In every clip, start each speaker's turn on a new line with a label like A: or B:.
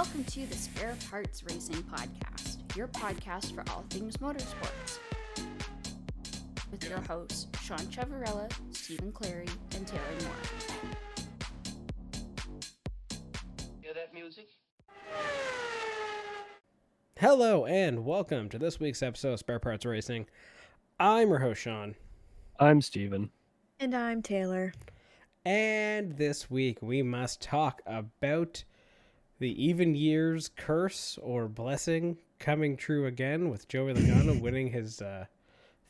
A: Welcome to the Spare Parts Racing Podcast, your podcast for all things motorsports. With your hosts, Sean Chavarella, Stephen Clary, and Taylor Moore.
B: Hear that music?
C: Hello and welcome to this week's episode of Spare Parts Racing. I'm your host, Sean.
D: I'm Steven.
E: And I'm Taylor.
C: And this week we must talk about the even years curse or blessing coming true again with Joey Logano winning his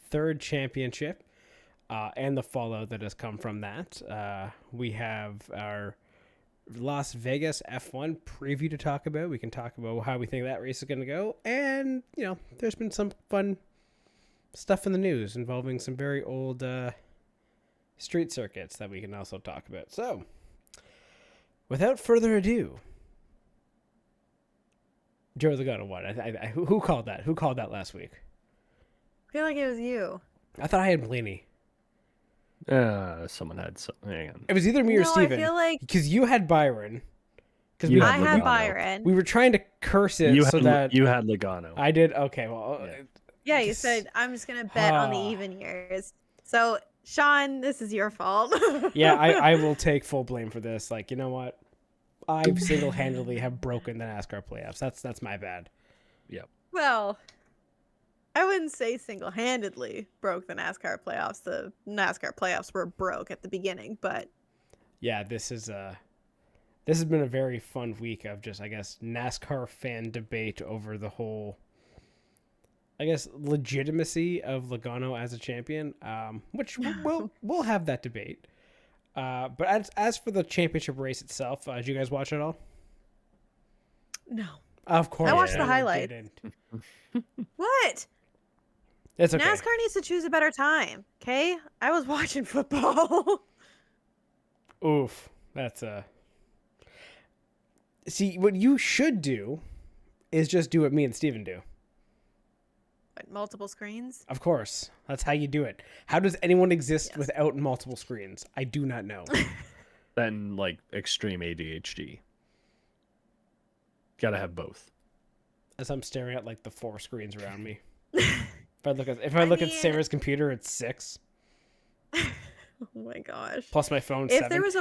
C: third championship and the fallout that has come from that. We have our Las Vegas F1 preview to talk about. We can talk about how we think that race is going to go. And, you know, there's been some fun stuff in the news involving some very old street circuits that we can also talk about. So, without further ado, Joey Logano won. Who called that? Who called that last week?
E: I feel like it was you.
C: I thought I had Blaney.
D: Someone had some. Hang on.
C: It was either me or Steven.
E: I feel like
C: because you had Byron.
D: You
E: I had
D: Logano.
E: Byron.
C: We were trying to curse it
D: You
C: so
D: had,
C: that
D: you had Logano.
C: I did. Okay, well,
E: Yeah, you said I'm just gonna bet on the even years. So Sean, this is your fault.
C: yeah, I will take full blame for this. Like, you know what? I single-handedly have broken the NASCAR playoffs. That's my bad.
D: Yep.
E: Well, I wouldn't say single-handedly broke the NASCAR playoffs. The NASCAR playoffs were broke at the beginning, but
C: Yeah, this has been a very fun week of just, I guess, NASCAR fan debate over the whole, I guess, legitimacy of Logano as a champion, which we'll have that debate. But as for the championship race itself, did you guys watch it all?
E: no.
C: Of course.
E: I watched the
C: you
E: highlights.
C: didn't.
E: What?
C: It's okay.
E: NASCAR needs to choose a better time. Okay, I was watching football.
C: Oof. That's See, what you should do is just do what me and Steven do.
E: What, multiple screens?
C: Of course. That's how you do it. How does anyone exist
E: Yes.
C: without multiple screens? I do not know.
D: Then like extreme ADHD. Gotta have both.
C: As I'm staring at like the 4 screens around me. If I look at Sarah's computer, it's 6.
E: Oh my gosh.
C: Plus my phone,
E: If
C: 7.
E: there was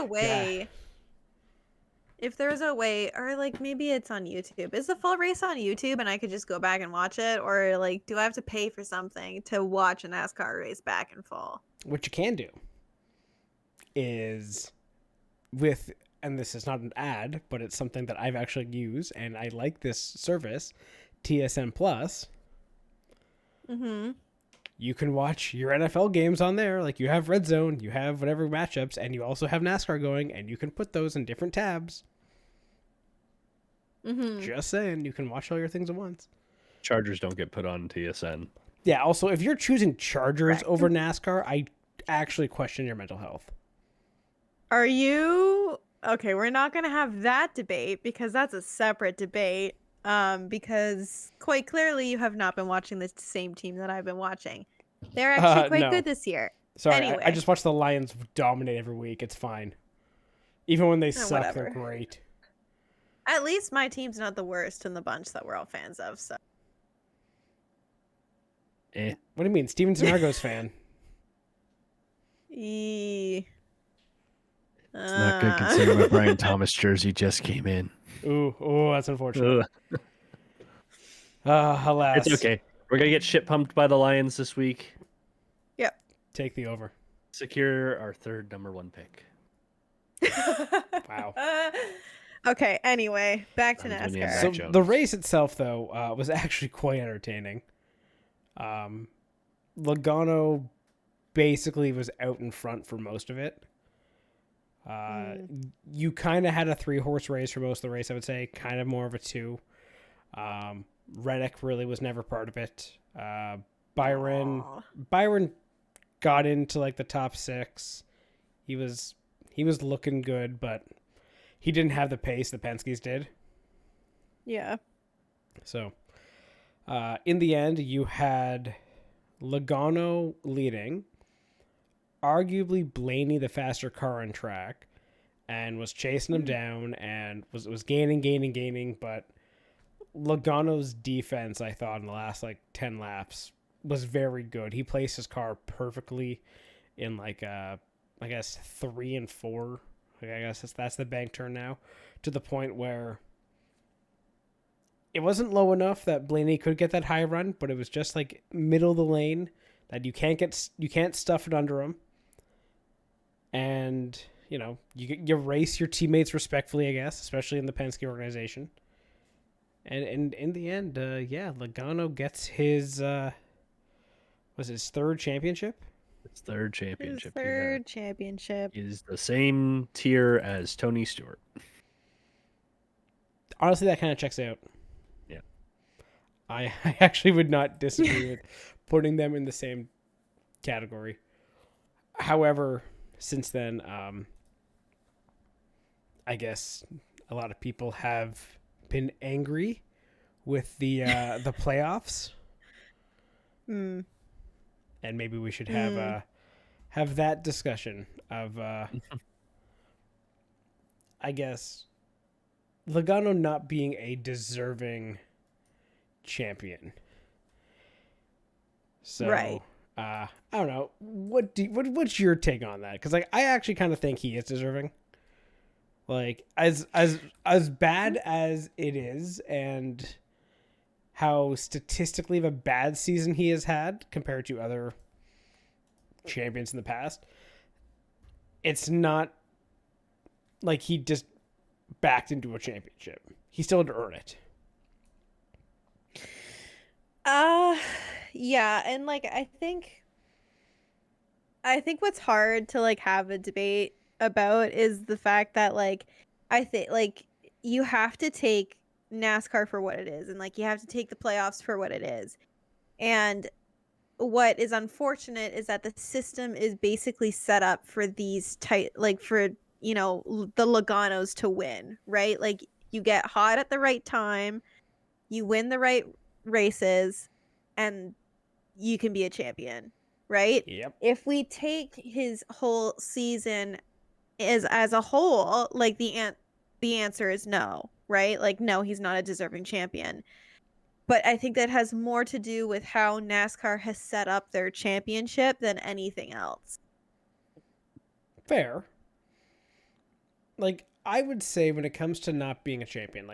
E: a way, or like maybe it's on YouTube. Is the full race on YouTube and I could just go back and watch it? Or like, do I have to pay for something to watch a NASCAR race back in full?
C: What you can do is and this is not an ad, but it's something that I've actually used, and I like this service, TSN Plus.
E: Mm-hmm.
C: You can watch your NFL games on there. Like, you have Red Zone, you have whatever matchups, and you also have NASCAR going, and you can put those in different tabs.
E: Mm-hmm.
C: Just saying, you can watch all your things at once.
D: Chargers don't get put on TSN.
C: Yeah, also, if you're choosing Chargers
E: Correct.
C: over NASCAR, I actually question your mental health.
E: Are you... Okay, we're not going to have that debate because that's a separate debate. Because quite clearly you have not been watching the same team that I've been watching. They're actually quite
C: no.
E: good this year.
C: Sorry,
E: Anyway.
C: I just watch the Lions dominate every week. It's fine. Even when they suck,
E: whatever.
C: they're great.
E: At least my team's not the worst in the bunch that we're all fans of. So
D: Eh.
C: What do you mean? Steven Argos fan.
D: It's not good considering my Brian Thomas jersey just came in.
C: Ooh, that's unfortunate. Alas.
D: It's okay. We're gonna get shit pumped by the Lions this week.
E: Yep.
C: Take the over.
D: Secure our third #1 pick.
C: Wow.
E: Okay, anyway, back to
D: Antonio
E: NASCAR.
C: So
D: Jones.
C: the race itself, though, was actually quite entertaining. Logano basically was out in front for most of it. You kind of had a 3-horse race for most of the race, I would say. Kind of more of a 2. Reddick really was never part of it. Byron got into like the top 6. He was looking good, but he didn't have the pace the Penske's did.
E: Yeah.
C: So, in the end, you had Logano leading, arguably Blaney the faster car on track, and was chasing him down and was gaining, but Logano's defense, I thought, in the last 10 laps was very good. He placed his car perfectly in I guess 3 and 4. I guess that's the bank turn now, to the point where it wasn't low enough that Blaney could get that high run, but it was just middle of the lane that you can't stuff it under him. And you race your teammates respectfully, I guess, especially in the Penske organization. And in the end, Logano gets his his third championship.
D: His third championship.
E: His third championship
D: is the same tier as Tony Stewart.
C: Honestly, that kind of checks out.
D: Yeah,
C: I actually would not disagree with putting them in the same category. However, since then, I guess a lot of people have been angry with the playoffs.
E: Mm.
C: And maybe we should have that discussion of I guess Logano not being a deserving champion. So
E: right.
C: I don't know. What's your take on that? Because I actually kind of think he is deserving. As bad as it is, and how statistically of a bad season he has had compared to other champions in the past, it's not like he just backed into a championship. He still had to earn it.
E: Yeah, and I think what's hard to have a debate about is the fact that I think you have to take NASCAR for what it is, and you have to take the playoffs for what it is. And what is unfortunate is that the system is basically set up for these for the Loganos to win, right? You get hot at the right time, you win the right races, and you can be a champion, right?
C: Yep.
E: If we take his whole season as a whole, the answer is no, right? No, he's not a deserving champion. But I think that has more to do with how NASCAR has set up their championship than anything else.
C: Fair. I would say when it comes to not being a champion,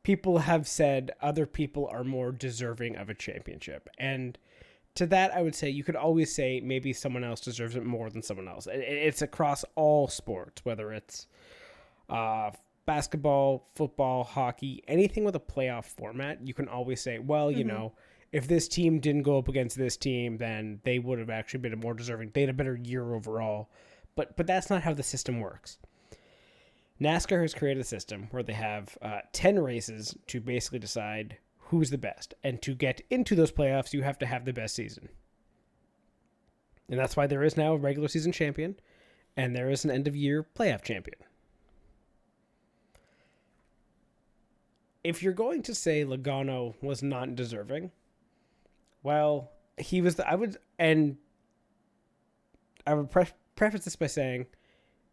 C: people have said other people are more deserving of a championship. And to that, I would say you could always say maybe someone else deserves it more than someone else. It's across all sports, whether it's basketball, football, hockey, anything with a playoff format. You can always say, well, if this team didn't go up against this team, then they would have actually been more deserving. They had a better year overall. But that's not how the system works. NASCAR has created a system where they have 10 races to basically decide who's the best. And to get into those playoffs, you have to have the best season. And that's why there is now a regular season champion, and there is an end-of-year playoff champion. If you're going to say Logano was not deserving, well, he was. I would preface this by saying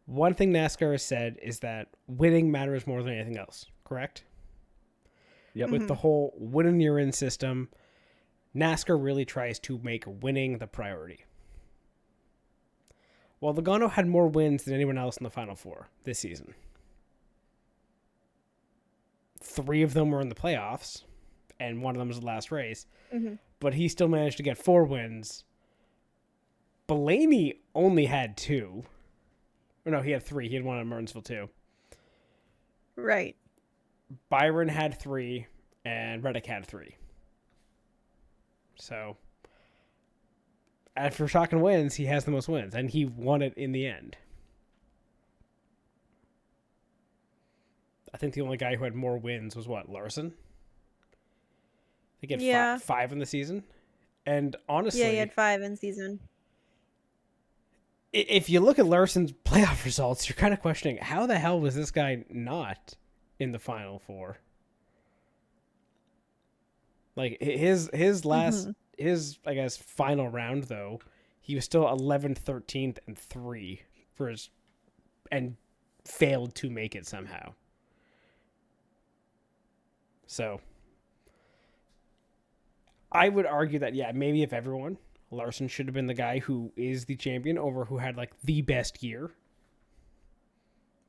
C: one thing NASCAR has said is that winning matters more than anything else. Correct?
D: Yep.
C: With the whole win you're in system, NASCAR really tries to make winning the priority. Well, Logano had more wins than anyone else in the Final Four this season. 3 of them were in the playoffs, and one of them was the last race.
E: Mm-hmm.
C: But he still managed to get 4 wins. Blaney only had 2. Or no, he had 3. He had one at Martinsville too.
E: Right.
C: Byron had 3, and Reddick had 3. So, and for talking wins, he has the most wins, and he won it in the end. I think the only guy who had more wins was Larson? I think he had 5 in the season. And honestly,
E: yeah, he had 5 in season.
C: If you look at Larson's playoff results, you're kind of questioning how the hell was this guy not in the Final Four? His last his I guess final round though, he was still 11th, 13th, and 3 for his, and failed to make it somehow. So I would argue that, yeah, maybe if everyone, Larson should have been the guy who is the champion over who had like the best year.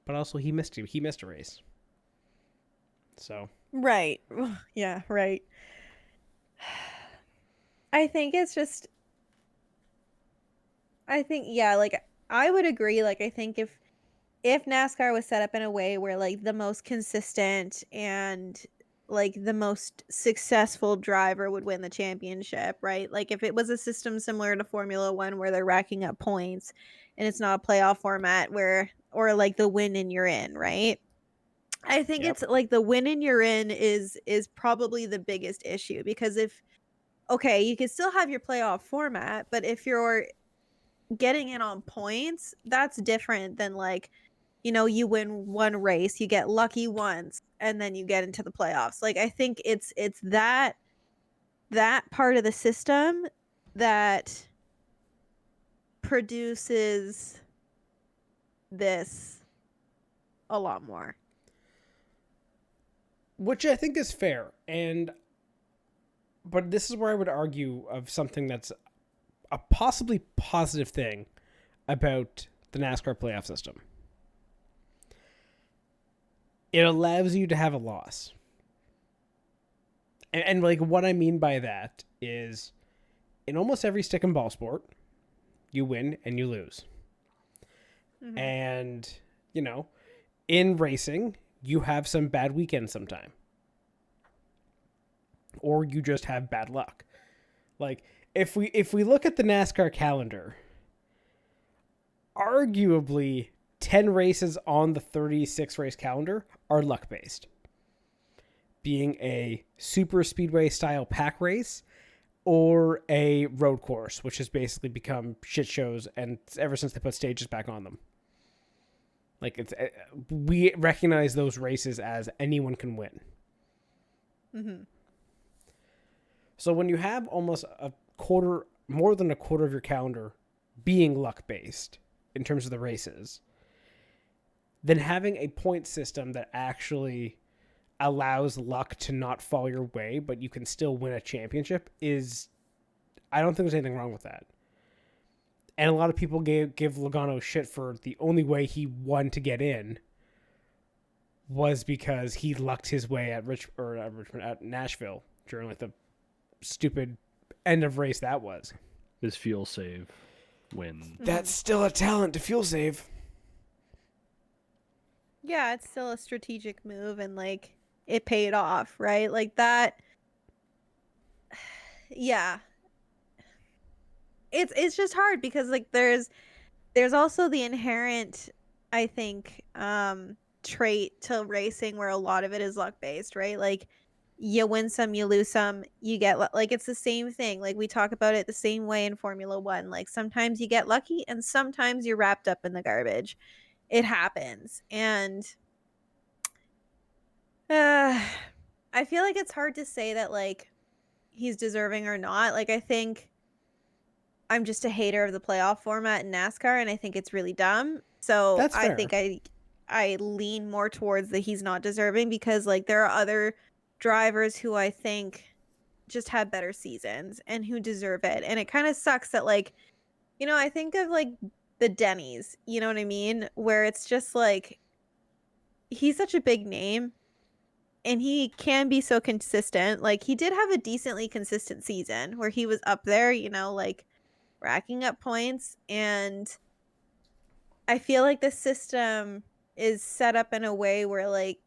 C: But also he missed a race. So.
E: Right. Yeah, right. I think it's just, yeah, like I would agree. Like I think if NASCAR was set up in a way where like the most consistent and like the most successful driver would win the championship, right? Like if it was a system similar to Formula One where they're racking up points and it's not a playoff format or like the win and you're in, right? I think it's like the win and you're in is probably the biggest issue, because okay, you can still have your playoff format, but if you're getting in on points, that's different than like, you win one race, you get lucky once, and then you get into the playoffs. Like I think it's that part of the system that produces this a lot more.
C: Which I think is fair. But this is where I would argue of something that's a possibly positive thing about the NASCAR playoff system. It allows you to have a loss. And like what I mean by that is in almost every stick and ball sport, you win and you lose. Mm-hmm. And, in racing, you have some bad weekends sometime. Or you just have bad luck. Like if we look at the NASCAR calendar, arguably 10 races on the 36 race calendar are luck based. Being a super speedway style pack race or a road course, which has basically become shit shows and ever since they put stages back on them. Like we recognize those races as anyone can win. Mm-hmm. So when you have almost more than a quarter of your calendar being luck based in terms of the races, then having a point system that actually allows luck to not fall your way, but you can still win a championship I don't think there's anything wrong with that. And a lot of people give Logano shit for the only way he won to get in was because he lucked his way at Nashville during like the stupid end of race that was.
D: His fuel save win.
C: That's still a talent to fuel save.
E: Yeah, it's still a strategic move and like it paid off, right? Like that. Yeah. It's just hard because like there's also the inherent, I think, trait to racing where a lot of it is luck based, right? Like you win some, you lose some, you get like it's the same thing. Like we talk about it the same way in Formula One. Like sometimes you get lucky and sometimes you're wrapped up in the garbage. It happens. And I feel like it's hard to say that like he's deserving or not. Like I think I'm just a hater of the playoff format in NASCAR and I think it's really dumb. So
C: that's fair.
E: I think I lean more towards that he's not deserving because like there are other drivers who I think just had better seasons and who deserve it. And it kind of sucks that like, I think of like the Denny's, you know what I mean? Where it's just like, he's such a big name and he can be so consistent. Like he did have a decently consistent season where he was up there, like racking up points. And I feel like the system is set up in a way where like,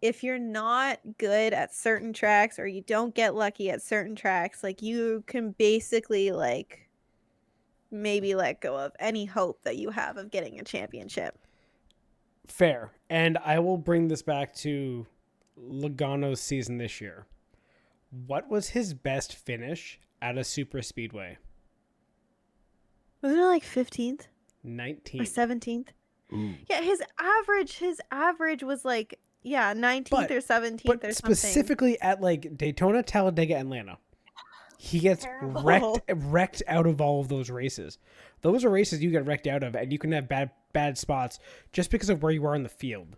E: if you're not good at certain tracks or you don't get lucky at certain tracks, like you can basically like maybe let go of any hope that you have of getting a championship.
C: Fair. And I will bring this back to Logano's season this year. What was his best finish at a super speedway?
E: Wasn't it like 15th?
C: 19th.
E: Or 17th?
D: Ooh.
E: Yeah, his average was like 19th or 17th or something.
C: Specifically at like Daytona, Talladega, Atlanta. he gets
E: Terrible.
C: wrecked out of all of those races. Those are races you get wrecked out of, and you can have bad spots just because of where you are in the field.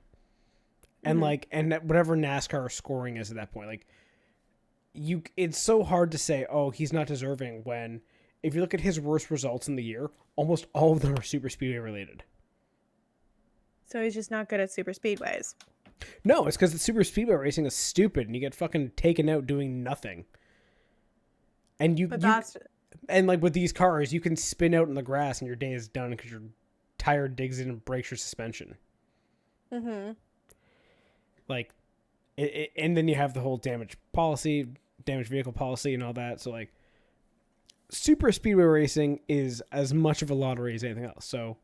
C: And and whatever NASCAR scoring is at that point, like it's so hard to say, oh, he's not deserving, when if you look at his worst results in the year, almost all of them are super speedway related.
E: So he's just not good at super speedways.
C: No, it's because the super speedway racing is stupid, and you get fucking taken out doing nothing. And and like with these cars, you can spin out in the grass and your day is done because your tire digs in and breaks your suspension.
E: Mm-hmm.
C: Like, and then you have the whole damaged vehicle policy and all that. So like, super speedway racing is as much of a lottery as anything else. So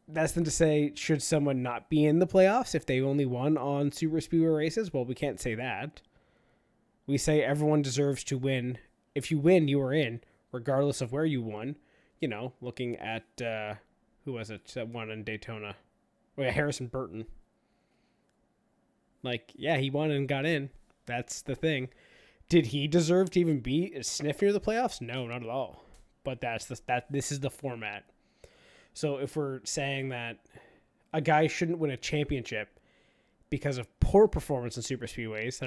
C: that's then to say, should someone not be in the playoffs if they only won on super speedway races? Well, we can't say that. We say everyone deserves to win. If you win, you are in, regardless of where you won. You know, looking at, who was it that won in Daytona? Oh, yeah, Harrison Burton. Like, yeah, he won and got in. That's the thing. Did he deserve to even be a sniff near the playoffs? No, not at all. But this is the format. So if we're saying that a guy shouldn't win a championship because of poor performance in super speedways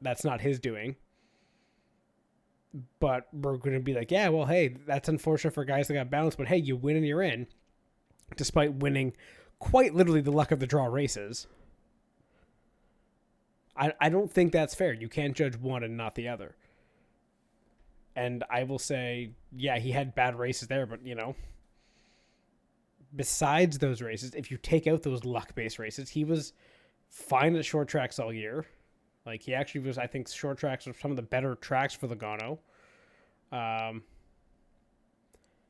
C: that's not his doing, but we're going to be like, yeah, well, hey, that's unfortunate for guys that got bounced, but hey, you win and you're in, despite winning quite literally the luck of the draw races. I don't think that's fair. You can't judge one and not the other. And I will say, yeah, he had bad races there, but besides those races, if you take out those luck-based races, he was fine at short tracks all year. Like, he actually was, I think, short tracks were some of the better tracks for Logano.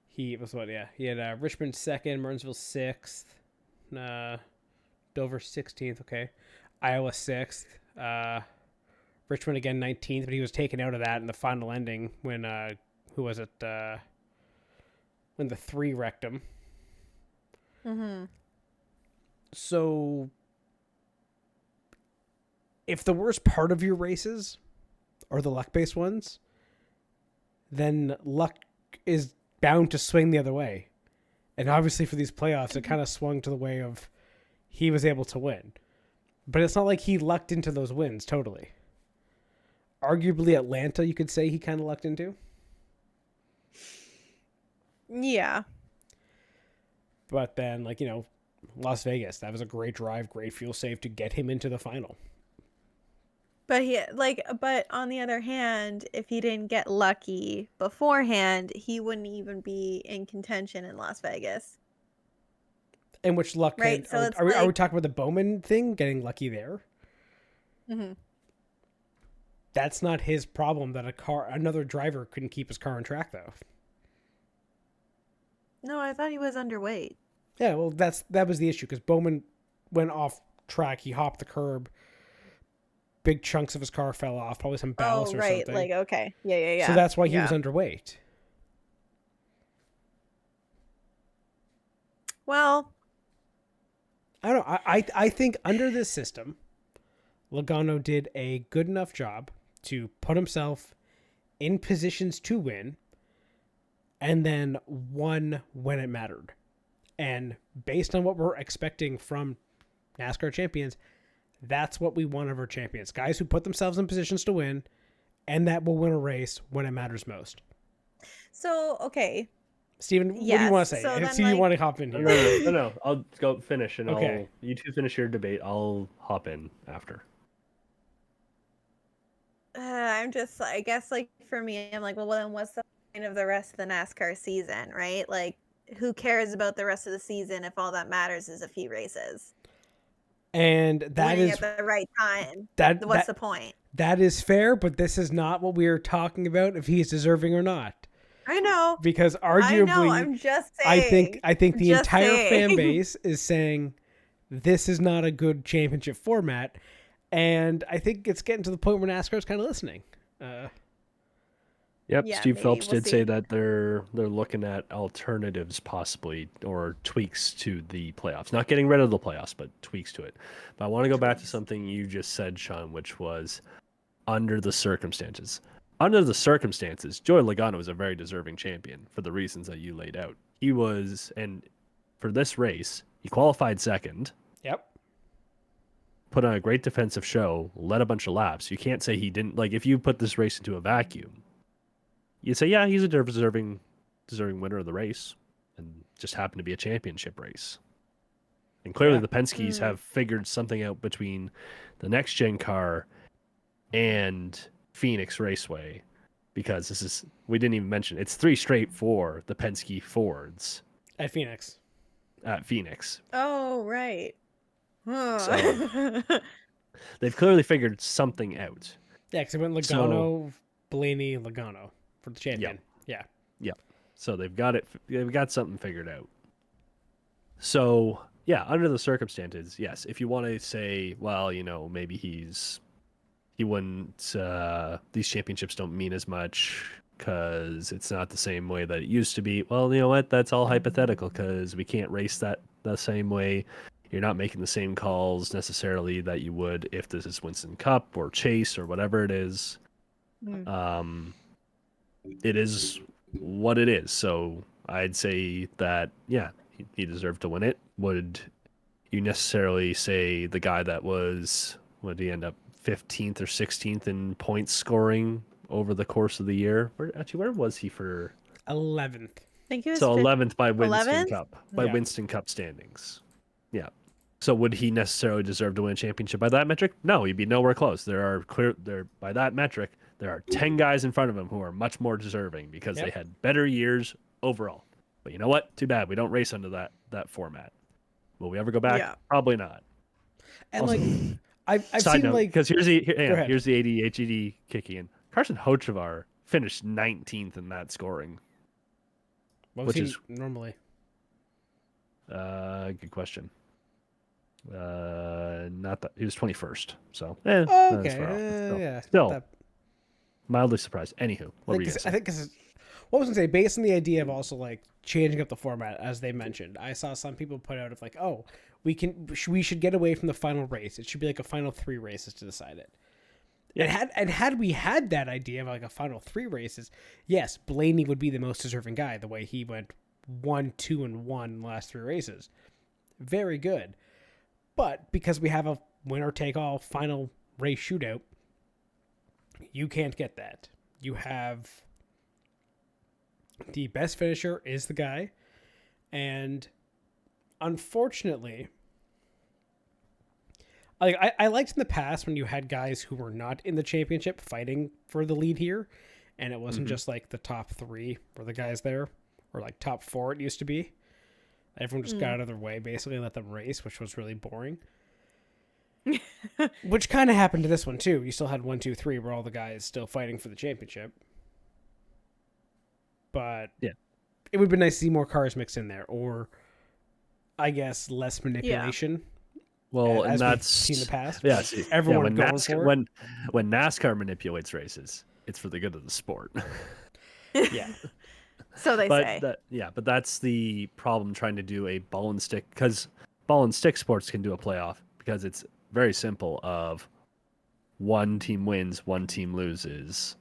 C: He was he had Richmond 2nd, Martinsville 6th, Dover 16th, okay. Iowa 6th, Richmond again 19th, but he was taken out of that in the final ending when, when the 3 wrecked him.
E: Mm-hmm.
C: So if the worst part of your races are the luck-based ones, then luck is bound to swing the other way. And obviously for these playoffs, it kind of swung to the way of he was able to win. But it's not like he lucked into those wins totally. Arguably Atlanta, you could say he kind of lucked into.
E: Yeah.
C: But then, Las Vegas, that was a great drive, great fuel save to get him into the final.
E: But but on the other hand, if he didn't get lucky beforehand, he wouldn't even be in contention in Las Vegas.
C: And which luck?
E: Right. So
C: are we talking about the Bowman thing, getting lucky there?
E: Mm-hmm.
C: That's not his problem. That another driver couldn't keep his car on track, though.
E: No, I thought he was underweight.
C: Yeah, well, that was the issue because Bowman went off track. He hopped the curb. Big chunks of his car fell off. Probably some ballast or something.
E: Like, okay, yeah.
C: So that's why he was underweight.
E: Well,
C: I don't know. I think under this system, Logano did a good enough job to put himself in positions to win, and then won when it mattered. And based on what we're expecting from NASCAR champions, that's what we want of our champions. Guys who put themselves in positions to win, and that will win a race when it matters most.
E: So, okay.
C: Steven, what do you want to say? I see you want to hop in here.
D: No. I'll go finish, and you two finish your debate. I'll hop in after.
E: I'm just, I guess, for me, I'm like, well, then what's the point of the rest of the NASCAR season, right? Like, who cares about the rest of the season if all that matters is a few races?
C: And that
E: winning
C: is
E: at the right time. What's the point?
C: That is fair, but this is not what we are talking about. If he's deserving or not,
E: I know,
C: because arguably,
E: I'm just saying.
C: I think the entire fan base is saying this is not a good championship format, and I think it's getting to the point where NASCAR is kind of listening.
D: Yep, yeah, Steve Phelps did say that they're looking at alternatives possibly, or tweaks to the playoffs. Not getting rid of the playoffs, but tweaks to it. But I want to go back to something you just said, Sean, which was under the circumstances. under the circumstances, Joey Logano was a very deserving champion for the reasons that you laid out. He was, and for this race, he qualified second.
C: Yep.
D: Put on a great defensive show, led a bunch of laps. You can't say he didn't. Like, if you put this race into a vacuum, you'd say, yeah, he's a deserving winner of the race, and just happened to be a championship race. And clearly the Penske's have figured something out between the next gen car and Phoenix Raceway, because we didn't even mention, it's 3 straight for the Penske Fords.
C: At Phoenix.
E: Oh, right. Huh.
D: So they've clearly figured something out.
C: Yeah, because it went Logano, Blaney, Logano for the champion. Yeah.
D: So they've got something figured out. So yeah, under the circumstances, yes. If you want to say, well, maybe he wouldn't. These championships don't mean as much because it's not the same way that it used to be. Well, you know what? That's all hypothetical because we can't race that the same way. You're not making the same calls necessarily that you would if this is Winston Cup or Chase or whatever it is. It is what it is. So I'd say that, yeah, he deserved to win it. Would you necessarily say the guy that would he end up 15th or 16th in points scoring over the course of the year? Where was he for?
C: 11th.
E: I think he was
D: 11th by Winston
E: 11th?
D: Cup. Winston Cup standings. Yeah. So would he necessarily deserve to win a championship by that metric? No, he'd be nowhere close. By that metric, there are 10 guys in front of him who are much more deserving because they had better years overall. But you know what? Too bad we don't race under that format. Will we ever go back?
E: Yeah.
D: Probably not.
C: And
D: Also,
C: I've
D: side
C: seen
D: note,
C: like
D: because here's
C: Go ahead.
D: the ADHD kicking in. Carson Hocevar finished 19th in that scoring.
C: what was
D: which
C: he
D: is-
C: normally?
D: Good question. Not that he was 21st. So
C: Oh,
D: not as
C: okay.
D: far off.
C: Yeah.
D: Still
C: That-
D: mildly surprised. Anywho, what were you
C: I
D: saying?
C: think because what was I gonna say, based on the idea of also like changing up the format, as they mentioned, I saw some people put out of like, oh, we should get away from the final race. It should be like a final 3 races to decide it.
D: Yeah.
C: And had we had that idea of like a final 3 races, yes, Blaney would be the most deserving guy. The way he went 1, 2, and 1 in the last 3 races, very good. But because we have a winner take all final race shootout, you can't get that. You have the best finisher is the guy, and unfortunately, I liked in the past when you had guys who were not in the championship fighting for the lead here, and it wasn't just like the top 3 were the guys there, or like top 4 it used to be. Everyone just got out of their way basically and let them race, which was really boring. Which kind of happened to this one too. You still had 1, 2, 3 where all the guys still fighting for the championship. But
D: yeah,
C: it would be nice to see more cars mixed in there, or I guess less manipulation.
D: Well,
C: as
D: and
C: we've
D: that's
C: seen in the past.
D: Yeah, see,
C: Everyone
D: when
C: going
D: NASCAR,
C: for it.
D: when NASCAR manipulates races, it's for the good of the sport.
C: Yeah.
E: So they say.
D: But that's the problem trying to do a ball and stick, because ball and stick sports can do a playoff because it's very simple of one team wins, one team loses,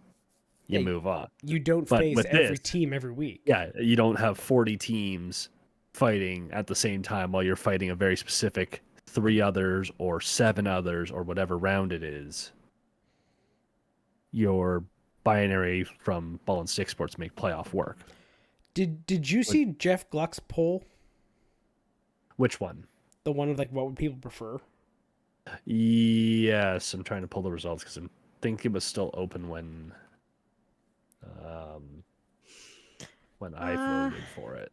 D: you move on.
C: You don't
D: But
C: face
D: with
C: every
D: this-
C: team every week.
D: Yeah, you don't have 40 teams fighting at the same time while you're fighting a very specific 3 others or 7 others or whatever round it is. Your binary from ball and stick sports make playoff work.
C: Did you see Jeff Gluck's poll?
D: Which one?
C: The one of like what would people prefer?
D: Yes, I'm trying to pull the results because I think it was still open when I voted for it.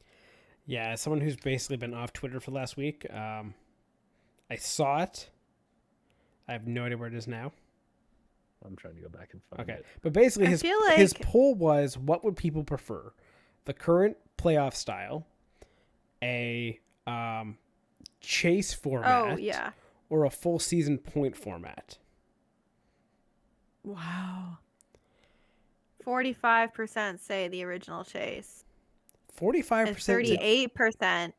C: Yeah, as someone who's basically been off Twitter for the last week, I saw it. I have no idea where it is now.
D: I'm trying to go back and find
C: Okay,
D: it.
C: but basically
E: I
C: his
E: feel
C: his
E: like-
C: poll was what would people prefer, the current playoff style, a chase format,
E: Oh, yeah.
C: or a full season point format.
E: Wow. 45% say the original chase.
C: 45%.
E: And 38%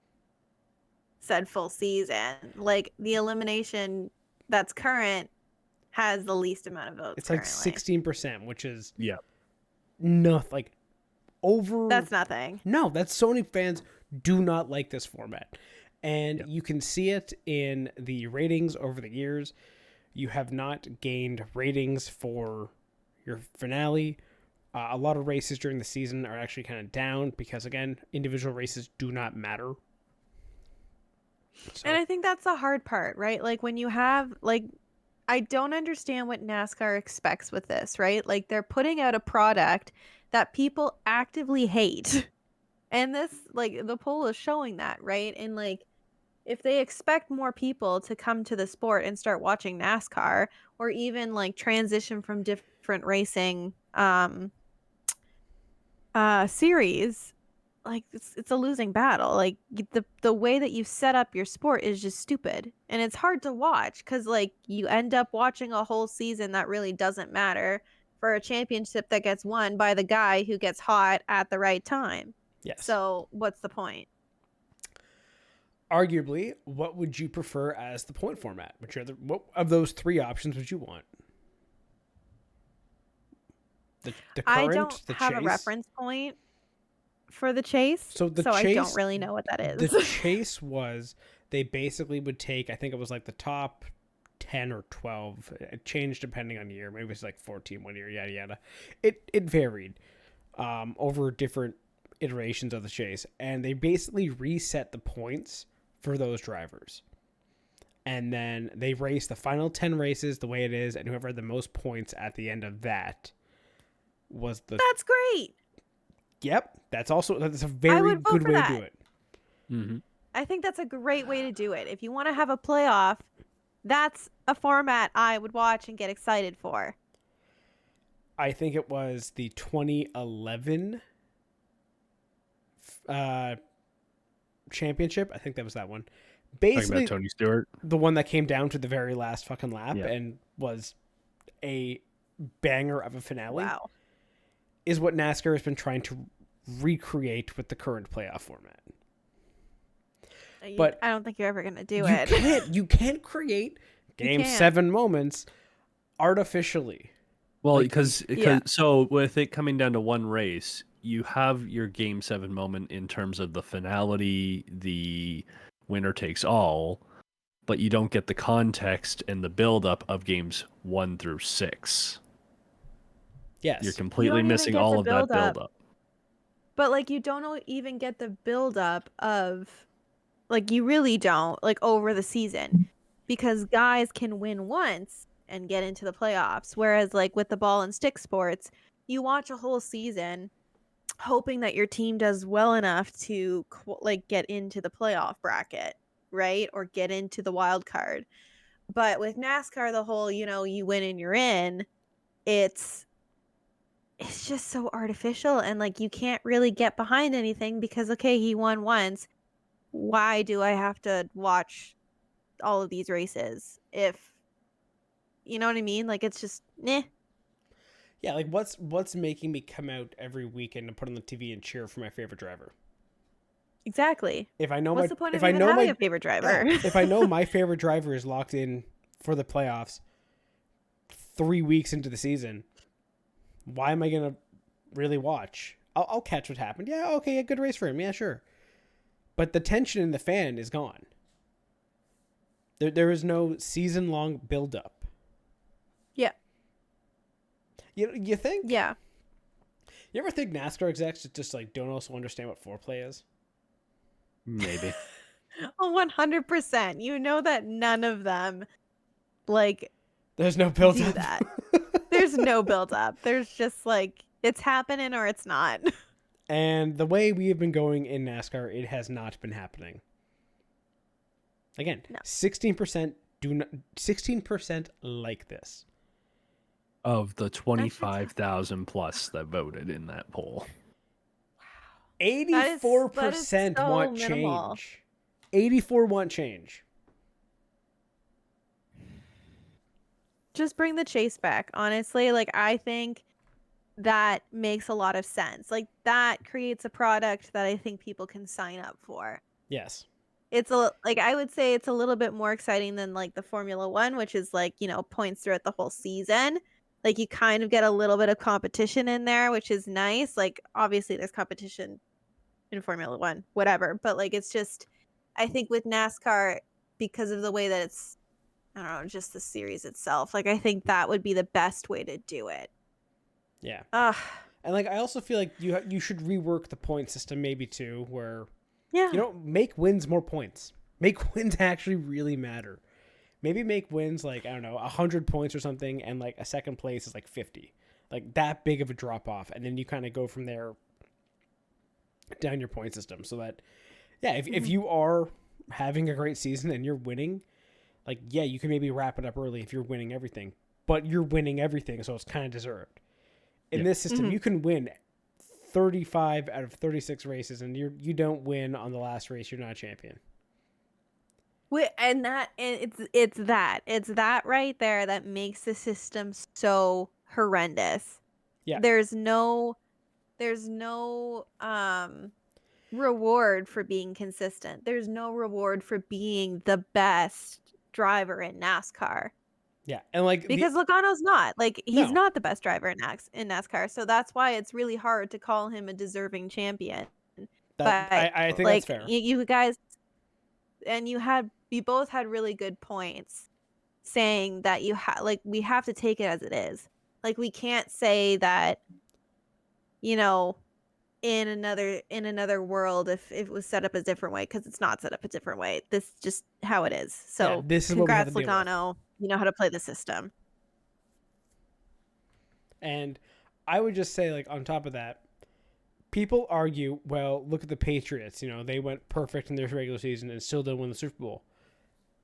E: said full season. Like, the elimination that's current has the least amount of votes.
C: It's like
E: currently.
C: 16%, which is
D: Yeah.
C: like over.
E: That's nothing.
C: No, that's Sony fans do not like this format. And
D: Yep.
C: you can see it in the ratings over the years. You have not gained ratings for your finale. A lot of races during the season are actually kind of down because, again, individual races do not matter. So,
E: And I think that's the hard part, right? Like when you have like I don't understand what NASCAR expects with this, right? Like they're putting out a product that people actively hate. And this like the poll is showing that, right? And like if they expect more people to come to the sport and start watching NASCAR or even like transition from different racing series, like it's a losing battle. Like the way that you set up your sport is just stupid, and it's hard to watch because like you end up watching a whole season that really doesn't matter for a championship that gets won by the guy who gets hot at the right time.
C: yes.
E: So what's the point?
C: Arguably, what would you prefer as the point format? What of those three options would you want? The current,
E: I don't
C: the
E: have
C: chase?
E: a reference point for the chase,
C: So the
E: I
C: chase,
E: don't really know what that is.
C: the chase was they basically would take, I think it was like the top 10 or 12. It changed depending on year. Maybe it was like 14 one year, yada yada. It varied over different iterations of the chase, and they basically reset the points for those drivers. And then they race the final 10 races the way it is, and whoever had the most points at the end of that was the...
E: That's great.
C: Yep, that's a very
E: would vote
C: good
E: for
C: way
E: that.
C: to do it.
D: Mm-hmm.
E: I think that's a great way to do it. If you want to have a playoff, that's a format I would watch and get excited for.
C: I think it was the 2011 championship. I think that was that one.
D: Talking
C: Basically,
D: about Tony Stewart.
C: the one that came down to the very last fucking lap
D: Yeah.
C: and was a banger of a finale.
E: Wow.
C: Is what NASCAR has been trying to recreate with the current playoff format. But
E: I don't think you're ever going to do
C: you
E: it.
C: you can't create Game
E: can't.
C: 7 moments artificially.
D: Well,
C: Like,
D: because
E: yeah.
D: so with it coming down to one race, you have your Game 7 moment in terms of the finality, the winner takes all, but you don't get the context and the build-up of games 1 through 6.
C: Yes.
D: You're completely
E: even
D: missing
E: get
D: all
E: the
D: of that
E: build-up.
D: build-up.
E: But like you don't even get the buildup of, like you really don't, like over the season, because guys can win once and get into the playoffs. Whereas like with the ball and stick sports, you watch a whole season hoping that your team does well enough to like get into the playoff bracket, right? Or get into the wild card. But with NASCAR, the whole, you win and you're in, it's just so artificial, and like you can't really get behind anything because okay, he won once. Why do I have to watch all of these races? If you know what I mean? Like it's just meh.
C: Yeah, like what's making me come out every weekend and put on the TV and cheer for my favorite driver?
E: Exactly.
C: If I know
E: What's the point
C: if
E: of
C: I
E: even
C: know
E: having
C: my
E: a favorite driver?
C: if I know my favorite driver is locked in for the playoffs 3 weeks into the season, why am I gonna really watch? I'll catch what happened. Yeah, okay, a good race for him. Yeah, sure. But the tension in the fan is gone. There is no season-long build-up.
E: Yeah.
C: You think?
E: Yeah.
C: You ever think NASCAR execs just like don't also understand what foreplay is?
D: Maybe.
E: Oh, 100%. You know that none of them like
C: There's no
E: do
C: build-up.
E: that. There's no build up. There's just like it's happening or it's not.
C: And the way we have been going in NASCAR, it has not been happening. Again,
E: No.
C: 16% 16% like this.
D: Of the 25,000 plus that voted in that poll.
C: 84%
E: so
C: want
E: minimal.
C: change. 84 want change.
E: Just bring the chase back, honestly. Like I think that makes a lot of sense. Like that creates a product that I think people can sign up for.
C: Yes.
E: It's like I would say it's a little bit more exciting than like the Formula 1, which is like, points throughout the whole season. Like you kind of get a little bit of competition in there, which is nice. Like obviously there's competition in Formula One, whatever. But like it's just, I think with NASCAR, because of the way that it's, I don't know, just the series itself, like I think that would be the best way to do it.
C: Yeah.
E: Ugh.
C: And like I also feel like you should rework the point system maybe too, where
E: Yeah.
C: make wins more points. Make wins actually really matter. Maybe make wins like, I don't know, 100 points or something, and like a second place is like 50. Like that big of a drop off, and then you kind of go from there down your point system, so that if you are having a great season and you're winning, like you can maybe wrap it up early if you're winning everything, but you're winning everything, so it's kind of deserved. In this system, you can win 35 out of 36 races, and you don't win on the last race, you're not a champion.
E: And it's that right there that makes the system so horrendous.
C: Yeah.
E: There's no reward for being consistent. There's no reward for being the best driver in NASCAR.
C: Yeah, and like
E: because Logano's not, like, he's
C: No.
E: not the best driver in NASCAR, so that's why it's really hard to call him a deserving champion.
C: But I think
E: like,
C: that's fair.
E: You guys, and you both had really good points saying that like we have to take it as it is. Like we can't say that, in another world if it was set up a different way, because it's not set up a different way. This is just how it is. So
C: this is what we have
E: congrats,
C: to deal with.
E: Logano. You know how to play the system.
C: And I would just say, like, on top of that, people argue, well, look at the Patriots. They went perfect in their regular season and still didn't win the Super Bowl.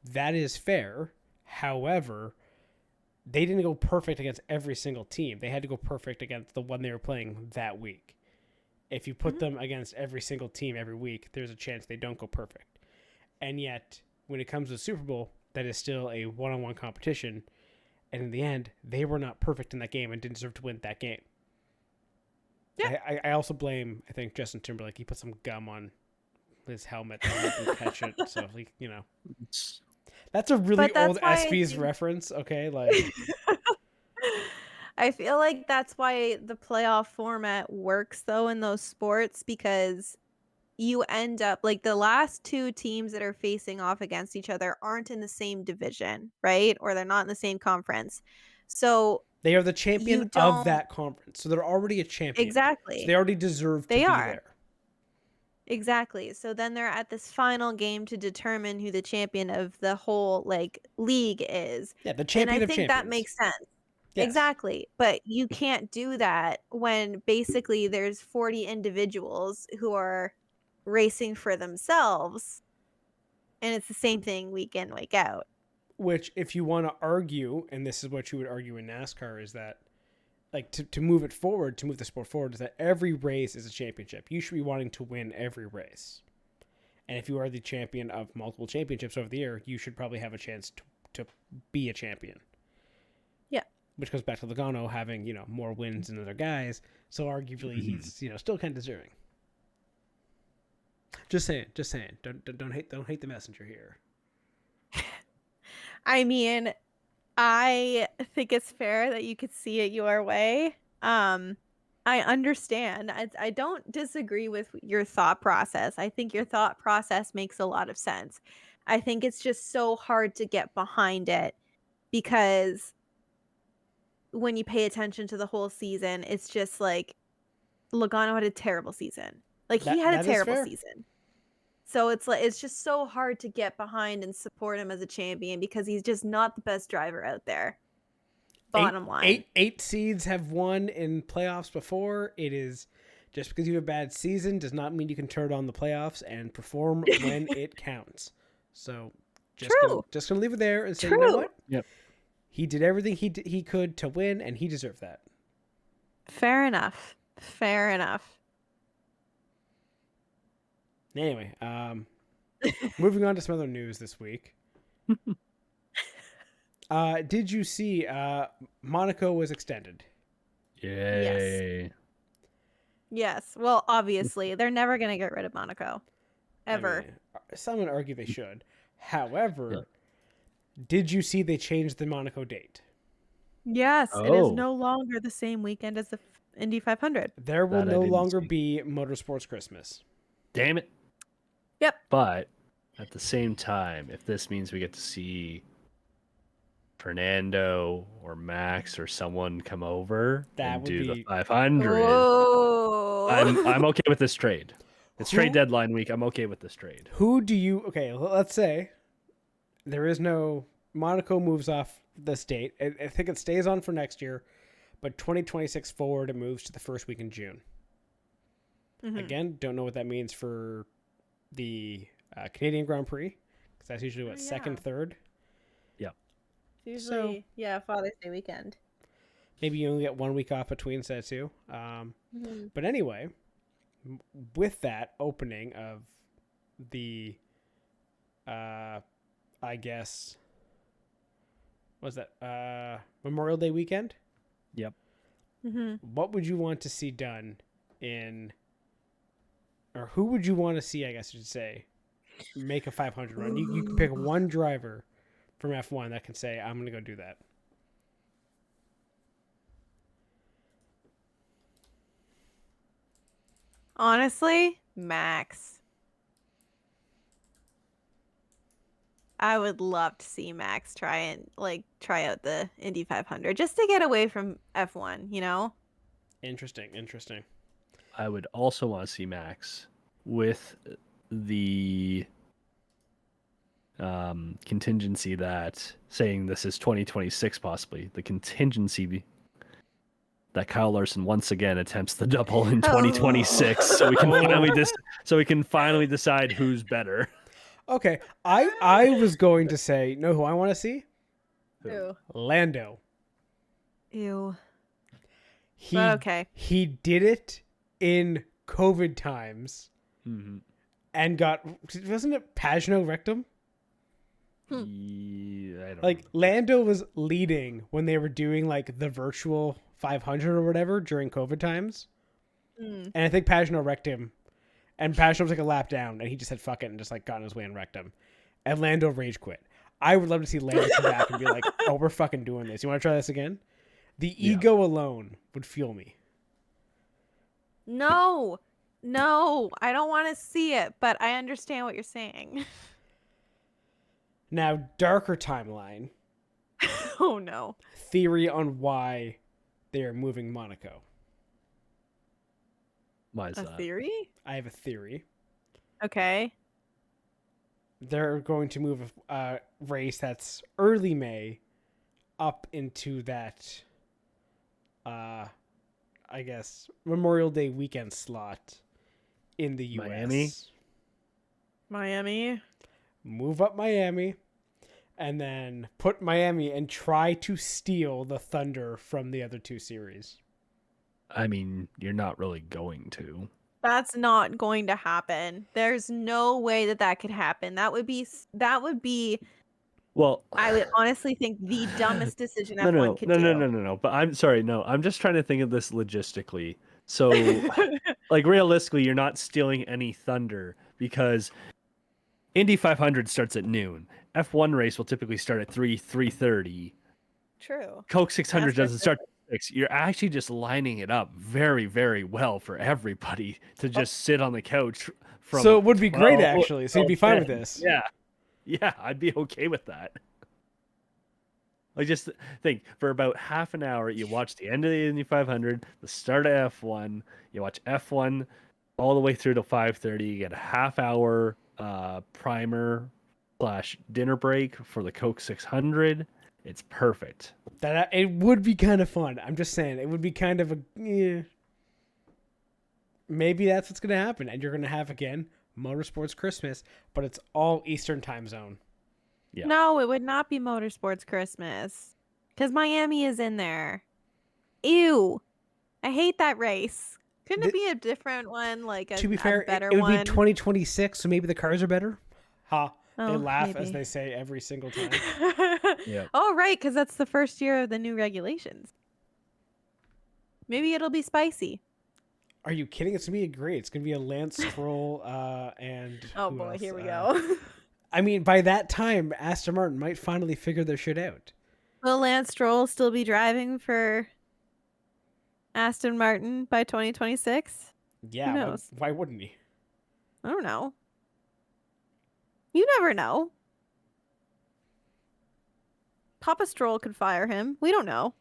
C: That is fair. However, they didn't go perfect against every single team. They had to go perfect against the one they were playing that week. If you put them against every single team every week, there's a chance they don't go perfect. And yet, when it comes to the Super Bowl, that is still a one-on-one competition. And in the end, they were not perfect in that game and didn't deserve to win that game. Yeah. I also blame, I think, Justin Timberlake. He put some gum on his helmet and catch it. So, that's a really old SP's reference, okay? Like,
E: I feel like that's why the playoff format works, though, in those sports, because you end up, like, the last two teams that are facing off against each other aren't in the same division, right? Or they're not in the same conference. So
C: they are the champion of that conference. So they're already a champion.
E: Exactly.
C: So they already deserve to be there.
E: Exactly. So then they're at this final game to determine who the champion of the whole, like, league is.
C: Yeah, the champion of champions.
E: And I think that makes sense.
C: Yes.
E: Exactly. But you can't do that when basically there's 40 individuals who are racing for themselves, and it's the same thing week in, week out.
C: Which, if you want to argue, and this is what you would argue in NASCAR, is that, like, to move it forward, to move the sport forward, is that every race is a championship. You should be wanting to win every race. And if you are the champion of multiple championships over the year, you should probably have a chance to be a champion.
E: Yeah.
C: Which goes back to Logano having, more wins than other guys. So arguably he's, still kind of deserving. Just saying. Don't hate the messenger here.
E: I mean, I think it's fair that you could see it your way. I understand. I don't disagree with your thought process. I think your thought process makes a lot of sense. I think it's just so hard to get behind it because when you pay attention to the whole season, it's just like Logano had a terrible season. Like, he had a terrible season. So it's just so hard to get behind and support him as a champion because he's just not the best driver out there. Bottom line.
C: Eight seeds have won in playoffs before. It is just because you have a bad season does not mean you can turn on the playoffs and perform when it counts. So just gonna leave it there and say, you know what?
D: Yep.
C: He did everything he could to win, and he deserved that.
E: Fair enough.
C: Anyway, moving on to some other news this week. Did you see Monaco was extended?
D: Yay.
E: Yes. Well, obviously, they're never going to get rid of Monaco. Ever.
C: I mean, some would argue they should. However, did you see they changed the Monaco date?
E: Yes, it is
D: Oh.
E: no longer the same weekend as the Indy 500.
C: There will
D: That I
C: no
D: didn't
C: longer
D: see.
C: be Motorsports Christmas.
D: Damn it.
E: Yep.
D: But at the same time, if this means we get to see Fernando or Max or someone come over
C: That
D: and
C: would
D: do the
C: be
D: 500,
E: Oh.
D: I'm okay with this trade. It's trade
C: Who-
D: deadline week. I'm okay with this trade.
C: Who do you? Okay, let's say there is no Monaco moves off this date. I think it stays on for next year, but 2026 forward it moves to the first week in June.
E: Mhm.
C: Again, don't know what that means for the Canadian Grand Prix because that's usually what
E: Oh, yeah.
C: second, third.
E: Usually, yeah, Father's Day weekend.
C: Maybe you only get 1 week off between instead of two.
E: Mhm.
C: But anyway, with that opening of the, I guess, was that Memorial Day weekend?
D: Yep.
E: Mhm.
C: What would you want to see done in, or who would you want to see, I guess I should say, make a 500 run? You can pick one driver from F1 that can say, I'm going to go do that.
E: Honestly, Max. I would love to see Max try out the Indy 500 just to get away from F1, you know?
C: Interesting.
D: I would also want to see Max with the contingency that saying this is 2026 possibly, the contingency that Kyle Larson once again attempts the double in 2026 so we can finally decide who's better.
C: Okay, I was going to say, know who I want to see?
E: Ew.
C: Lando.
E: Ew.
C: He,
E: But okay.
C: He did it in COVID times
D: Mm-hmm.
C: and wasn't it Pagano rectum?
D: Yeah, I don't
C: Like
D: know.
C: Lando was leading when they were doing like the virtual 500 or whatever during COVID times.
E: Mm.
C: And I think Pagano wrecked him. And Pagano was like a lap down and he just said fuck it and just like got in his way and wrecked him. And Lando rage quit. I would love to see Lando come back and be like, oh, we're fucking doing this. You want to try this again? The ego alone would fuel me.
E: No, I don't want to see it, but I understand what you're saying.
C: Now, darker timeline.
E: Oh no.
C: Theory on why they are moving Monaco.
D: Why is
E: A
D: that?
E: theory?
C: I have a theory.
E: Okay.
C: They're going to move a race that's early May up into that, I guess, Memorial Day weekend slot in the U.S.
D: Miami?
C: Move up Miami, and then put Miami and try to steal the thunder from the other two series.
D: I mean, you're not really going to.
E: That's not going to happen. There's no way that could happen. That would be
D: Well,
E: I would honestly think the dumbest decision F1
D: no.
E: could do.
D: No. But I'm sorry. No, I'm just trying to think of this logistically. So, like realistically, you're not stealing any thunder because Indy 500 starts at noon. F1 race will typically start at 3:30.
E: True.
D: Coke 600
E: NASCAR
D: doesn't start at 6. You're actually just lining it up very, very well for everybody to just sit on the couch from.
C: So it would be great,
D: 12
C: actually. So you'd be fine with
D: 10.
C: this.
D: Yeah, I'd be okay with that. Like, just think, for about half an hour, you watch the end of the Indy 500, the start of F1, you watch F1 all the way through to 5:30, you get a half-hour primer / dinner break for the Coke 600. It's perfect.
C: That it would be kind of fun. I'm just saying, it would be kind of maybe that's what's going to happen, and you're going to have, again, Motorsports Christmas, but it's all Eastern time zone.
D: Yeah.
E: No, it would not be Motorsports Christmas. Because Miami is in there. Ew. I hate that race. Couldn't it be a different one? Like
C: To be fair,
E: better
C: it would
E: one?
C: be 2026, so maybe the cars are better. Ha. They
E: Oh,
C: laugh as
E: maybe.
C: they say every single time.
D: Yep.
E: Oh, right, because that's the first year of the new regulations. Maybe it'll be spicy.
C: Are you kidding? It's going to be great. It's going to be a Lance Stroll and
E: Oh
C: who
E: boy,
C: else?
E: here we go.
C: I mean, by that time, Aston Martin might finally figure their shit out.
E: Will Lance Stroll still be driving for Aston Martin by 2026?
C: Yeah,
E: Who knows?
C: why wouldn't he?
E: I don't know. You never know. Papa Stroll could fire him. We don't know.